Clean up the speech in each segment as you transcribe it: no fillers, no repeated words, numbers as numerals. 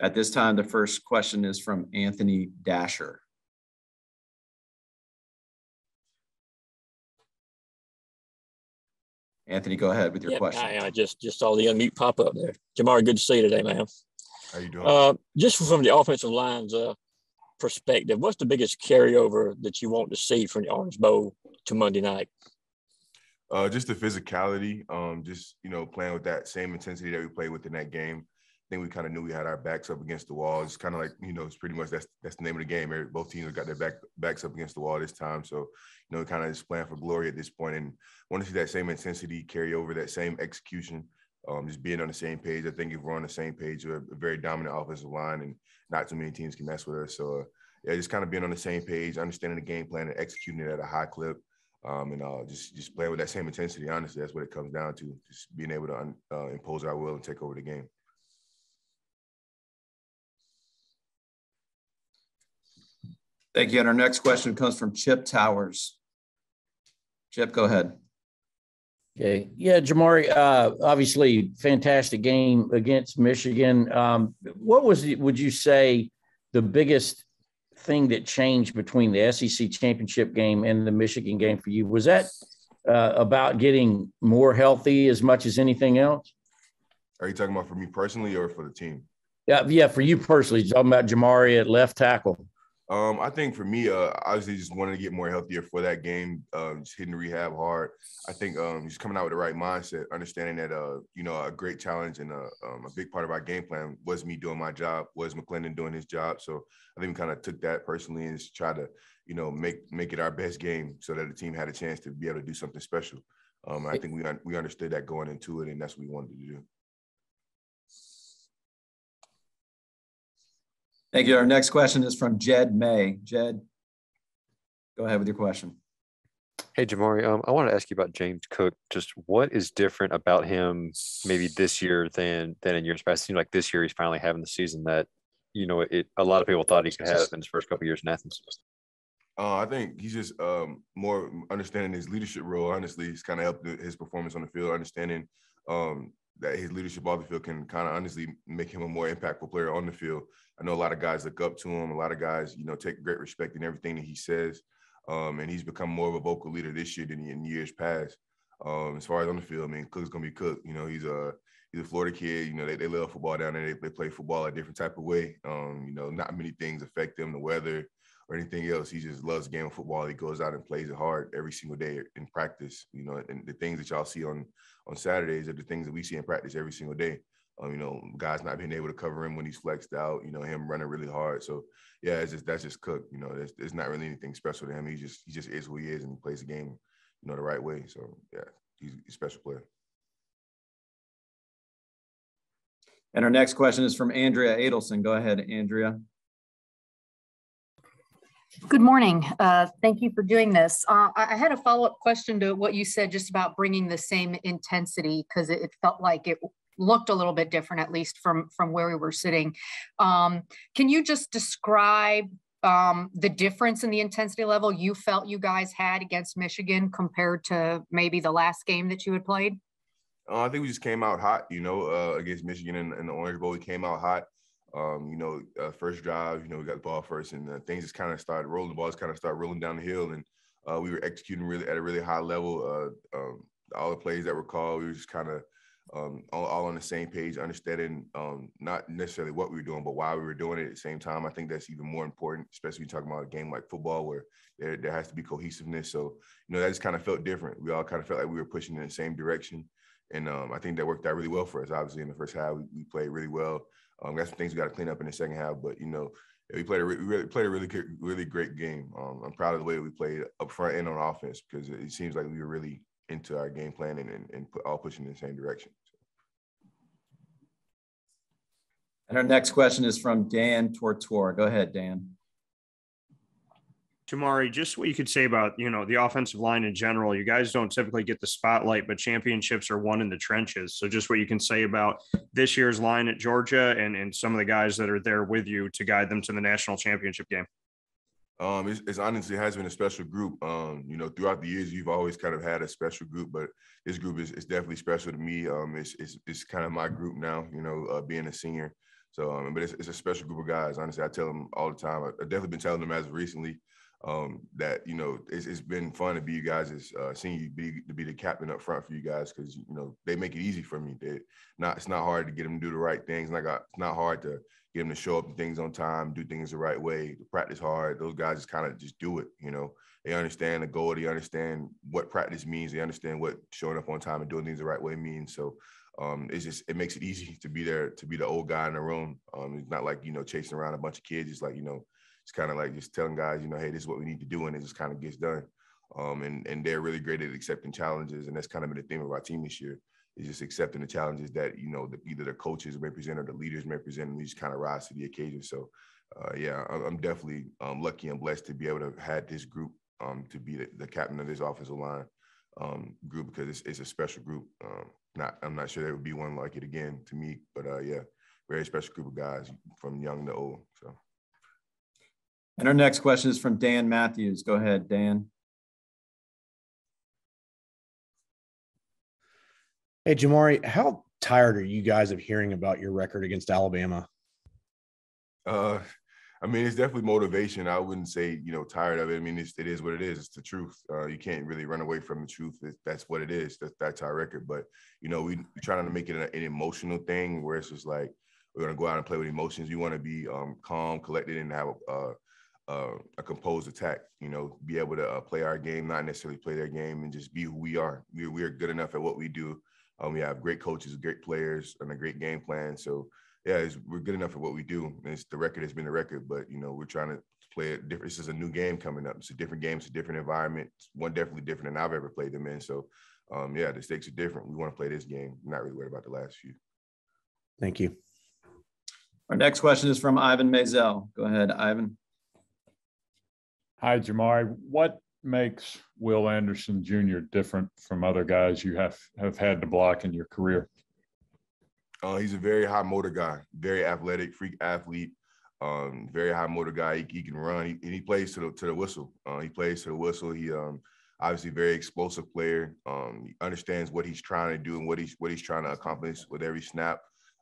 At this time, the first question is from Anthony Dasher. Anthony, go ahead with your question. I just saw the unmute pop up there. Jamaree, good to see you today, man. How you doing? Just from the offensive line's perspective, what's the biggest carryover that you want to see from the Orange Bowl to Monday night? Just the physicality, just, playing with that same intensity that we played with in that game. I think we kind of knew we had our backs up against the wall. It's kind of like, it's pretty much that's the name of the game. Both teams have got their backs up against the wall this time. So, kind of just playing for glory at this point, and want to see that same intensity carry over, that same execution, just being on the same page. I think if we're on the same page, we're a very dominant offensive line, and not too many teams can mess with us. So, just kind of being on the same page, understanding the game plan and executing it at a high clip. And just playing with that same intensity. Honestly, that's what it comes down to, just being able to impose our will and take over the game. Thank you. And our next question comes from Chip Towers. Chip, go ahead. Okay. Yeah, Jamaree, obviously fantastic game against Michigan. What would you say the biggest thing that changed between the SEC championship game and the Michigan game for you? Was that about getting more healthy as much as anything else? Are you talking about for me personally or for the team? Yeah, for you personally. Talking about Jamaree at left tackle. I think for me, obviously just wanted to get more healthier for that game, just hitting the rehab hard. I think just coming out with the right mindset, understanding that, a great challenge and a big part of our game plan was me doing my job, was McClendon doing his job. So I think we kind of took that personally and just try to, make it our best game so that the team had a chance to be able to do something special. I think we understood that going into it, and that's what we wanted to do. Thank you. Our next question is from Jed May. Jed, go ahead with your question. Hey, Jamaree, I want to ask you about James Cook. Just what is different about him maybe this year than in years past? It seems like this year he's finally having the season that, a lot of people thought he could have in his first couple of years in Athens. I think he's just more understanding his leadership role. Honestly, he's kind of helped his performance on the field, understanding that his leadership off the field can kind of honestly make him a more impactful player on the field. I know a lot of guys look up to him. A lot of guys, take great respect in everything that he says. And he's become more of a vocal leader this year than in years past. As far as on the field, Cook's going to be Cook. He's a Florida kid. They love football down there. They play football a different type of way. Not many things affect them, the weather or anything else. He just loves the game of football. He goes out and plays it hard every single day in practice. And the things that y'all see on Saturdays are the things that we see in practice every single day. Guys not being able to cover him when he's flexed out, him running really hard. So yeah, that's just Cook. There's not really anything special to him. He just is who he is, and he plays the game, the right way. So yeah, he's a special player. And our next question is from Andrea Adelson. Go ahead, Andrea. Good morning. Thank you for doing this. I had a follow-up question to what you said just about bringing the same intensity, because it felt like it looked a little bit different, at least from where we were sitting. Can you just describe the difference in the intensity level you felt you guys had against Michigan compared to maybe the last game that you had played? I think we just came out hot, against Michigan in the Orange Bowl. We came out hot. First drive, we got the ball first, and things just kind of started rolling. The balls kind of started rolling down the hill, and we were executing really at a really high level. All the plays that were called, we were just kind of all on the same page, understanding not necessarily what we were doing, but why we were doing it at the same time. I think that's even more important, especially when you're talking about a game like football where there has to be cohesiveness. So, that just kind of felt different. We all kind of felt like we were pushing in the same direction. And I think that worked out really well for us. Obviously, in the first half, we played really well. Got some things we got to clean up in the second half, but we played a really great game. I'm proud of the way that we played up front and on offense, because it seems like we were really into our game plan and all pushing in the same direction. And our next question is from Dan Tortor. Go ahead, Dan. Jamaree, just what you could say about, the offensive line in general. You guys don't typically get the spotlight, but championships are won in the trenches. So just what you can say about this year's line at Georgia and some of the guys that are there with you to guide them to the national championship game. It's honestly has been a special group. Throughout the years, you've always kind of had a special group, but this group is definitely special to me. It's kind of my group now, being a senior. So, but it's a special group of guys. Honestly, I tell them all the time. I've definitely been telling them as of recently that, you know, it's been fun to be you guys, seeing you be the captain up front for you guys, because, you know, they make it easy for me. It's not hard to get them to do the right things. It's not hard to get them to show up to things on time, do things the right way, to practice hard. Those guys just kind of just do it, you know. They understand the goal. They understand what practice means. They understand what showing up on time and doing things the right way means. So it makes it easy to be there, to be the old guy in the room. It's not like, you know, chasing around a bunch of kids. It's like, you know, it's kind of like just telling guys, you know, hey, this is what we need to do, and it just kind of gets done. And they're really great at accepting challenges, and that's kind of been the theme of our team this year, is just accepting the challenges that, you know, either the coaches may present or the leaders may present, and we just kind of rise to the occasion. So, yeah, I'm definitely lucky and blessed to be able to have had this group to be the captain of this offensive line group, because it's a special group. I'm not sure there would be one like it again to me, but yeah, very special group of guys from young to old. So. And our next question is from Dan Matthews. Go ahead, Dan. Hey, Jamaree, how tired are you guys of hearing about your record against Alabama? I mean, it's definitely motivation. I wouldn't say, you know, tired of it. I mean, it is what it is. It's the truth. You can't really run away from the truth. That's what it is. That's our record. But, you know, we trying to make it an emotional thing where it's just like, we're going to go out and play with emotions. We want to be calm, collected, and have a composed attack, you know, be able to play our game, not necessarily play their game, and just be who we are. We are good enough at what we do. We have great coaches, great players, and a great game plan. So, yeah, we're good enough at what we do. And the record has been the record, but, you know, we're trying to play it different. This is a new game coming up. It's a different game. It's a different environment. It's one definitely different than I've ever played them in. So, yeah, the stakes are different. We want to play this game. I'm not really worried about the last few. Thank you. Our next question is from Ivan Mazel. Go ahead, Ivan. Hi, Jamaree. What makes Will Anderson Jr. different from other guys you have had to block in your career? He's a very high motor guy, very athletic, freak athlete, very high motor guy. He can run, and he plays to the whistle. He plays to the whistle. He obviously very explosive player. He understands what he's trying to do and what he's trying to accomplish with every snap.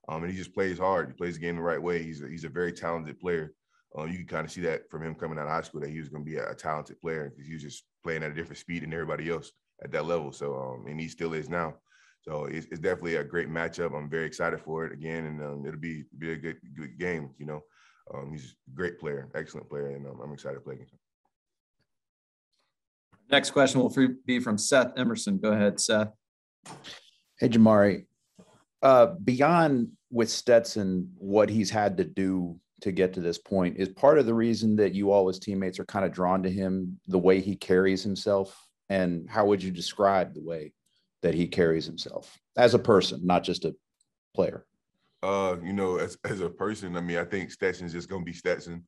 And he just plays hard. He plays the game the right way. He's a very talented player. You can kind of see that from him coming out of high school, that he was going to be a talented player, because he was just playing at a different speed than everybody else at that level. So, and he still is now. So it's definitely a great matchup. I'm very excited for it again, and it'll be a good game. You know, he's a great player, excellent player, and I'm excited to play against him. Next question will be from Seth Emerson. Go ahead, Seth. Hey, Jamaree. Beyond with Stetson, what he's had to do to get to this point, is part of the reason that you all as teammates are kind of drawn to him, the way he carries himself? And how would you describe the way that he carries himself as a person, not just a player? You know, as a person, I mean, I think Stetson's just gonna be Stetson.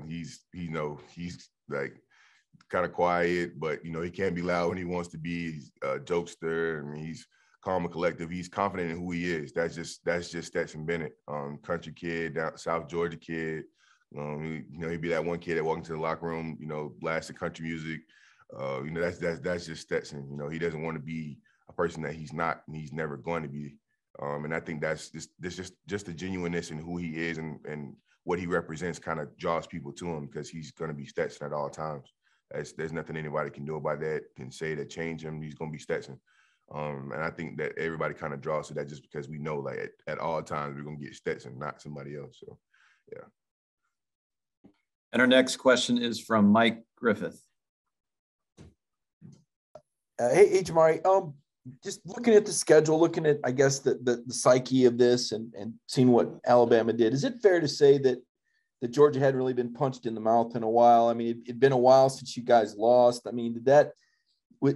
He's like kind of quiet, but, you know, he can be loud when he wants to be. He's a jokester, and he's calm and collective. He's confident in who he is. That's just Stetson Bennett. Country kid, down South Georgia kid. You know, he'd be that one kid that walked into the locker room, you know, blasting country music. You know, that's just Stetson. You know, he doesn't want to be a person that he's not, and he's never going to be. And I think that's just the genuineness in who he is, and what he represents kind of draws people to him, because he's going to be Stetson at all times. There's nothing anybody can do about that, can say that change him. He's going to be Stetson. And I think that everybody kind of draws to that, just because we know, like, at all times we're going to get Stetson, not somebody else. So, yeah. And our next question is from Mike Griffith. Hey, Jamaree. Just looking at the schedule, looking at, I guess, the psyche of this, and seeing what Alabama did, is it fair to say that Georgia hadn't really been punched in the mouth in a while? I mean, it'd been a while since you guys lost. I mean,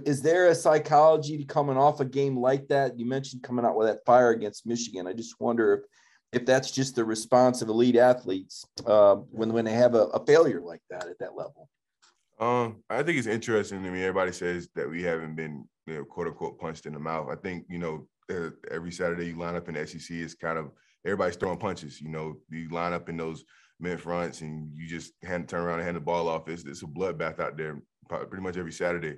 is there a psychology to coming off a game like that? You mentioned coming out with that fire against Michigan. I just wonder if that's just the response of elite athletes when they have a failure like that at that level. I think it's interesting. I mean, everybody says that we haven't been, you know, quote unquote punched in the mouth. I think, you know, every Saturday you line up in the SEC, it's kind of everybody's throwing punches. You know, you line up in those mid fronts and you just turn around and hand the ball off. It's a bloodbath out there pretty much every Saturday.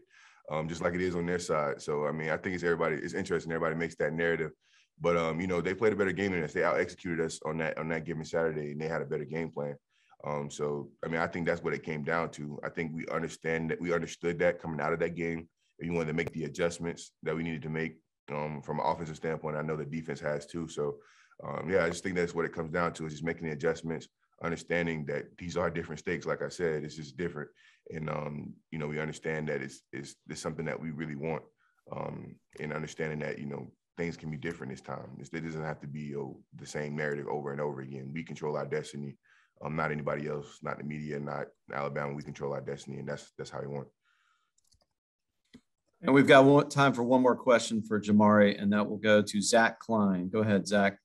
Just like it is on their side. So, I mean, I think it's interesting. Everybody makes that narrative. But they played a better game than us. They out executed us on that given Saturday, and they had a better game plan. So I mean, I think that's what it came down to. I think we understood that coming out of that game. We wanted to make the adjustments that we needed to make from an offensive standpoint. I know the defense has too. So I just think that's what it comes down to, is just making the adjustments, understanding that these are different stakes. Like I said, it's just different. And, we understand that it's something that we really want, and understanding that, things can be different this time. It doesn't have to be the same narrative over and over again. We control our destiny, not anybody else, not the media, not Alabama. We control our destiny, and that's how we want. And we've got time for one more question for Jamaree, and that will go to Zach Klein. Go ahead, Zach.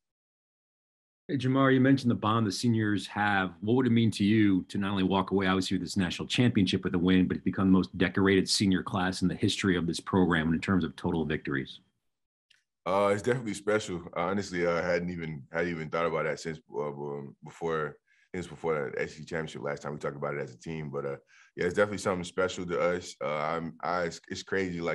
Hey, Jamaree, you mentioned the bond the seniors have. What would it mean to you to not only walk away, obviously, with this national championship with a win, but to become the most decorated senior class in the history of this program in terms of total victories? It's definitely special. Honestly, I hadn't even thought about that since before the SEC championship last time we talked about it as a team. But it's definitely something special to us. It's crazy,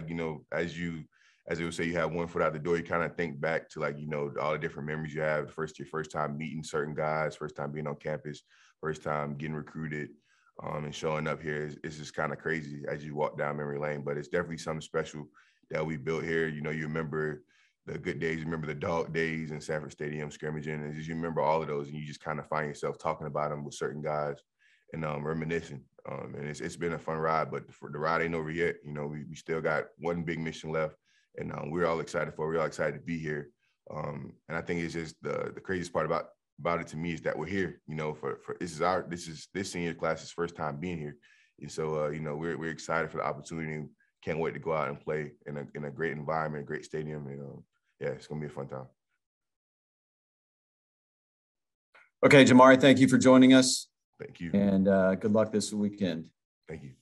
as they would say, you have one foot out the door. You kind of think back to all the different memories you have. Your first time meeting certain guys, first time being on campus, first time getting recruited, and showing up here. It's just kind of crazy as you walk down memory lane. But it's definitely something special that we built here. You remember the good days, you remember the dog days in Sanford Stadium scrimmaging, and you remember all of those, and you just kind of find yourself talking about them with certain guys and reminiscing. And it's been a fun ride, but the ride ain't over yet. We still got one big mission left, and we're all excited to be here. And I think it's just the craziest part about it to me is that we're here. For this senior class's first time being here, and so we're excited for the opportunity. Can't wait to go out and play in a great environment, a great stadium, and it's gonna be a fun time. Okay, Jamaree, thank you for joining us. Thank you. And good luck this weekend. Thank you.